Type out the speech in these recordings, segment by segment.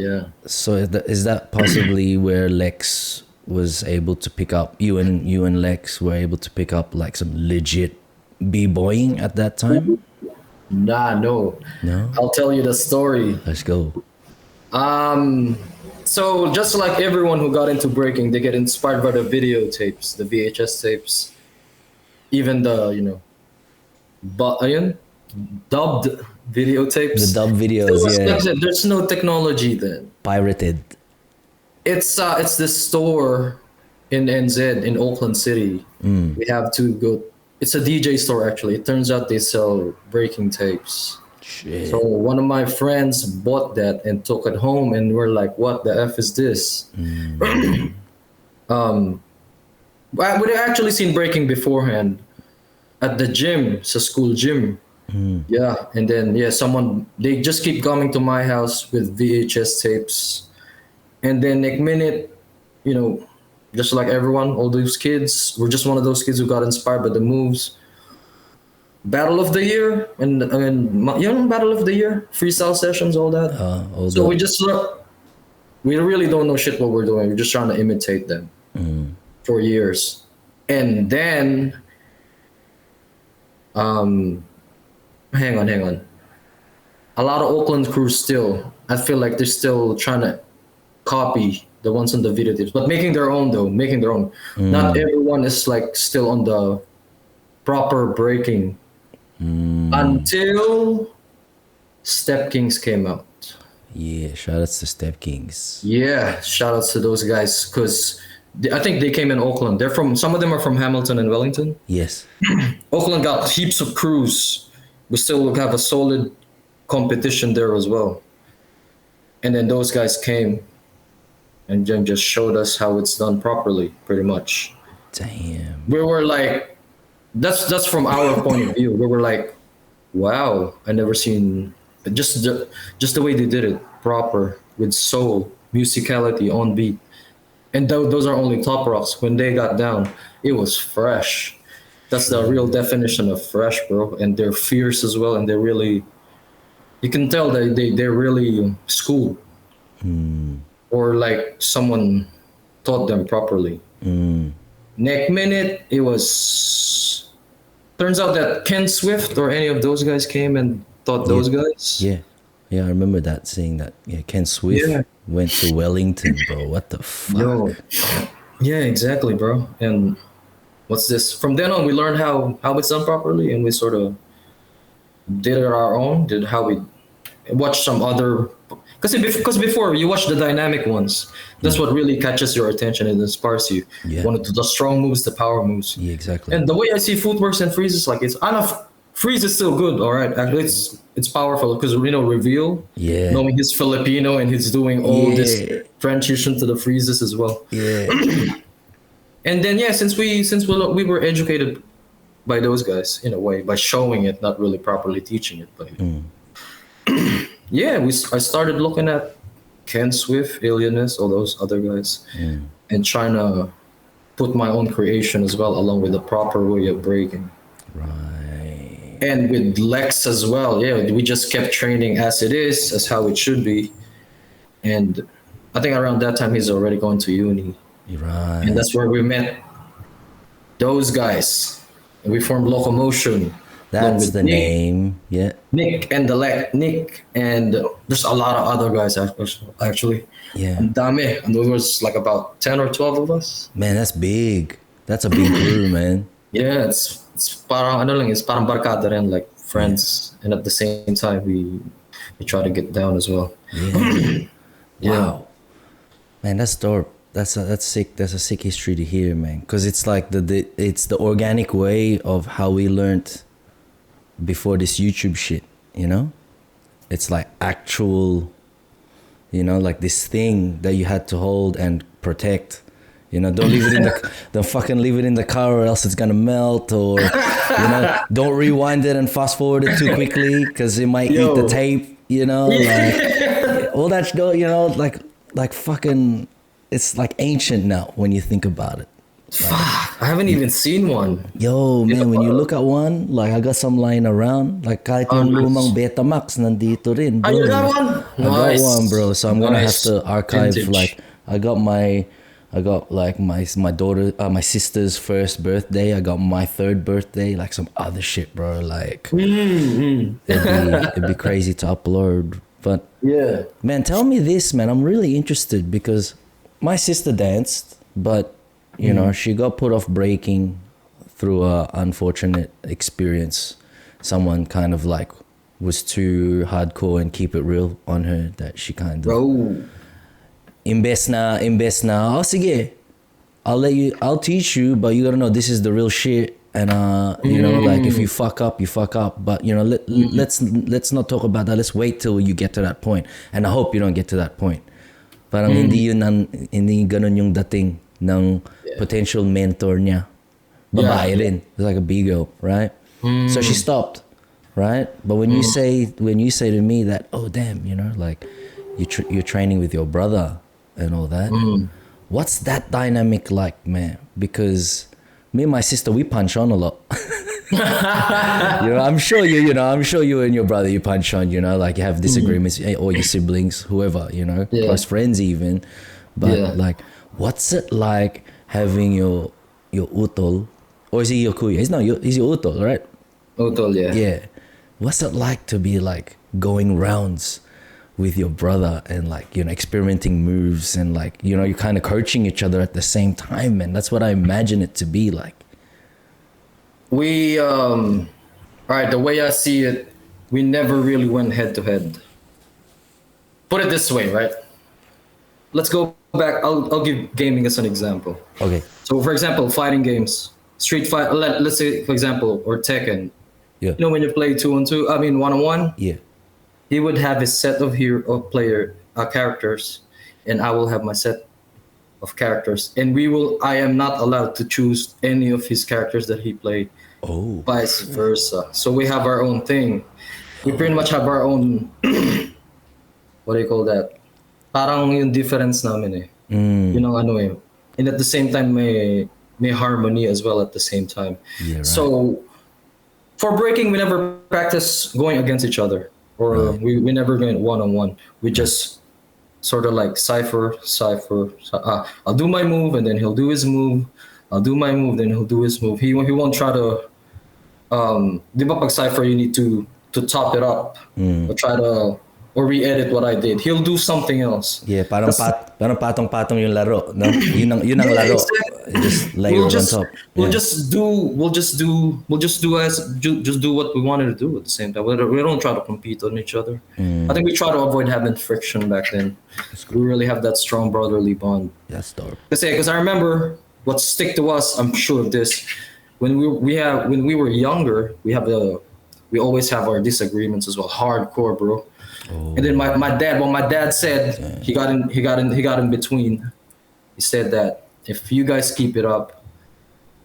Yeah. So is that possibly where Lex was able to pick up you and Lex were able to pick up like some legit b-boying at that time? Nah, no. No? I'll tell you the story. Let's go. Um, so just like everyone who got into breaking, they get inspired by the videotapes, the VHS tapes, even the but dubbed The videotapes. dub There videos, was, like I yeah. said, there's no technology then. Pirated. It's this store in NZ in Auckland City. We have to go. It's a DJ store actually. It turns out they sell breaking tapes. So Shit. one of my friends bought that and took it home, and we're like, "What the f is this?" We'd actually seen breaking beforehand at the gym. It's a school gym. Yeah, and then someone they just keep coming to my house with VHS tapes, and then next minute, you know, just like everyone, all those kids, we're just one of those kids who got inspired by the moves. Battle of the Year and Battle of the Year freestyle sessions, all that. All So the we really don't know shit what we're doing. We're just trying to imitate them for years, and then um, hang on. A lot of Oakland crews still. I feel like they're still trying to copy the ones on the videotapes, but making their own though, making their own. Not everyone is like still on the proper breaking until Step Kings came out. yeah, shout outs to Step Kings. Yeah, shout outs to those guys because I think they came in Oakland. They're from some of them are from Hamilton and Wellington. Yes. Oakland got heaps of crews. We still have a solid competition there as well. And then those guys came and then just showed us how it's done properly, pretty much. Damn. We were like, that's from our point of view. We were like, wow, I never seen just the way they did it, proper with soul, musicality on beat. And those are only top rocks. When they got down, it was fresh. That's the real definition of fresh, bro. And they're fierce as well, and they're really. You can tell they're really schooled, or like someone taught them properly. Next minute, it was. Turns out that Ken Swift or any of those guys came and taught those guys. Yeah. Yeah, I remember that saying that. Yeah, Ken Swift Yeah. went to Wellington, bro. What the fuck? Yo. Yeah, exactly, bro. And what's this? From then on, we learned how it's done properly, and we sort of did it our own. Did how we watched some other because before you watch the dynamic ones, that's what really catches your attention and inspires you. Yeah. One of the strong moves, the power moves. Yeah, exactly. And the way I see footworks and freezes, like it's enough. Freeze is still good, all right. Actually, it's powerful because reveal. Yeah. Knowing he's Filipino and he's doing all this Yeah. transition to the freezes as well. Yeah. And then since we were educated by those guys in a way by showing it, not really properly teaching it, but I started looking at Ken Swift, Alienist, all those other guys, and trying to put my own creation as well, along with the proper way of breaking. Right. And with Lex as well, we just kept training as it is, as how it should be. And I think around that time he's already going to uni, Right. and that's where we met those guys, and we formed Locomotion. along That's with the Nick, name. Yeah. Nick and there's a lot of other guys actually. Yeah. Ang dami, and there was like about 10 or 12 of us. Man, that's big. That's a big crew, man. Yeah, it's parang it's parang barkada rin, like friends, and at the same time we try to get down as well. Yeah. Yeah. Wow. Man, that's dope. That's sick. That's a sick history to hear, man. Cause it's like it's the organic way of how we learned before this YouTube shit. You know, it's like actual. You know, like this thing that you had to hold and protect. You know, don't leave it in the don't fucking leave it in the car or else it's gonna melt, or don't rewind it and fast forward it too quickly because it might eat the tape. You know, like all that. Like fucking. It's like ancient now when you think about it. I haven't even seen one. Yo, man, when you look at one, like I got some lying around, like kahit yung lumang Betamax nandito rin, bro. You got one? I got Nice. one, bro. So I'm gonna have Nice. to archive Vintage. like I got like my daughter, my sister's first birthday. I got my third birthday, like some other shit, bro. Like it'd be crazy to upload. But Yeah. man, tell me this, man. I'm really interested because my sister danced, but you know she got put off breaking through a unfortunate experience. Someone kind of like was too hardcore and keep it real on her that she kind of Bro. imbes na, oh sige, I'll teach you, but you gotta know this is the real shit. And you know, like if you fuck up, you fuck up. But you know, let's not talk about that. Let's wait till you get to that point. And I hope you don't get to that point. Parang hindi ganun yung dating ng potential mentor niya. Babae rin. It's like a bigo, right? So she stopped, right? But when you say to me that, oh damn, you know, like you're training with your brother and all that. What's that dynamic like, man? Because me and my sister, we punch on a lot. You know, I'm sure you and your brother, you punch on, you know, like you have disagreements, or your siblings, whoever, you know, close friends even. But like, what's it like having your utol, or is he your kuya? He's your utol, right? Utol, yeah. Yeah. What's it like to be like going rounds with your brother and like, you know, experimenting moves and like, you know, you're kind of coaching each other at the same time, man. That's what I imagine it to be like. We all right, the way I see it, we never really went head to head. Put it this way, right? Let's go back. I'll give gaming as an example. Okay. So for example, fighting games, Street Fight, let's say for example, or Tekken. Yeah. You know when you play 2-on-2, I mean 1-on-1, Yeah. he would have his set of characters, and I will have my set of characters, and I am not allowed to choose any of his characters that he played. Oh. Vice versa. So we have our own thing. We pretty much have our own what do you call that? Parang yung difference namin eh. You know ano eh. And at the same time may harmony as well at the same time. Yeah, right. So for breaking, we never practice going against each other, or we never go one-on-one. We just sort of like cipher. I'll do my move and then he'll do his move. I'll do my move, then he'll do his move. He won't try to di ba pag cipher you need to top it up or try to or re-edit what I did. He'll do something else. Yeah, parang patong-patong yung laro, no? Yun ang laro. Exactly. Just layer on top. We'll just do what we wanted to do at the same time. We don't try to compete on each other. I think we try to avoid having friction back then. We really have that strong brotherly bond. That's dope. Because I remember what stick to us. I'm sure of this. When we were younger, we always have our disagreements as well. Hardcore, bro. Oh. And then my dad said, he got in between. He said that if you guys keep it up,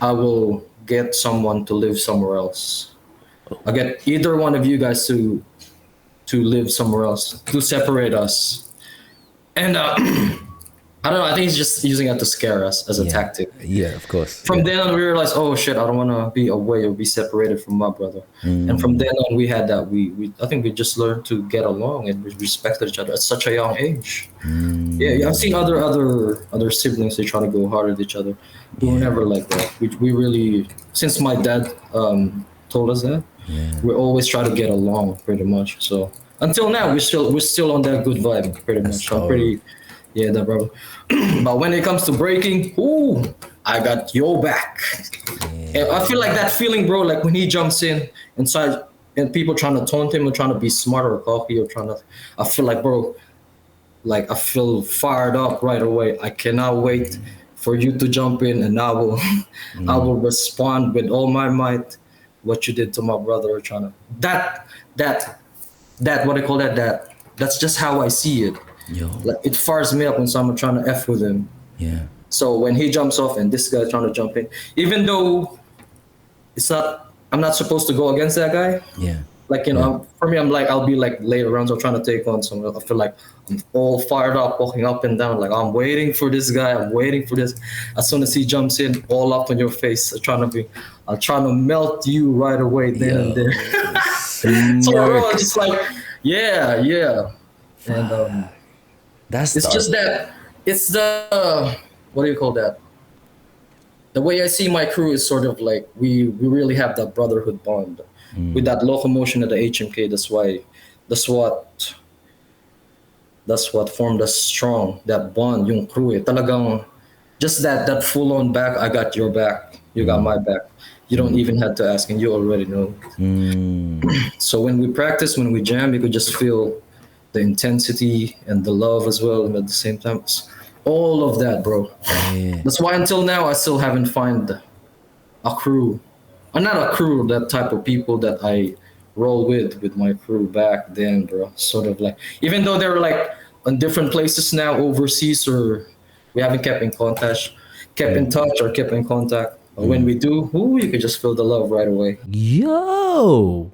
I will get someone to live somewhere else. I'll get either one of you guys to live somewhere else, to separate us. And I don't know, I think he's just using it to scare us as a tactic. Yeah, of course. From then on, we realized, oh shit, I don't want to be away or be separated from my brother. And from then on, we had that. I think we just learned to get along and we respected each other at such a young age. Yeah, I've seen other siblings, they try to go hard at each other. We were never like that. We really, since my dad told us that, we always try to get along pretty much. So until now, we're still on that good vibe pretty much. So I'm pretty. Yeah, that brother. But when it comes to breaking, I got your back. And I feel like that feeling, bro, like when he jumps in inside and people trying to taunt him or trying to be smart or cocky or I feel like, bro, like I feel fired up right away. I cannot wait for you to jump in and I will respond with all my might what you did to my brother. That what I call that's just how I see it. Yo. Like it fires me up when someone trying to F with him. Yeah. So when he jumps off and this guy trying to jump in, even though I'm not supposed to go against that guy. Yeah. Like, for me, I'll be like later rounds, I'm trying to take on someone. I feel like I'm all fired up, walking up and down. Like I'm waiting for this guy. I'm waiting for this. As soon as he jumps in, all up on your face, I'm trying to melt you right away then and there. So we're all just like, yeah. And That's it's dark. just that it's the what do you call that? The way I see my crew is sort of like we really have that brotherhood bond with that locomotion of the HMK. That's what that's what formed us strong. That bond, yung crew, talagang just that full on back. I got your back. You got my back. You don't even have to ask, and you already know. Mm. So when we practice, when we jam, you could just feel the intensity and the love as well, and at the same time, it's all of that, bro. Yeah. That's why until now I still haven't found a crew, not a crew, that type of people that I roll with my crew back then, bro. Sort of like, even though they're like on different places now, overseas, or we haven't kept in touch or kept in contact. But when we do, ooh, you can just feel the love right away. Yo.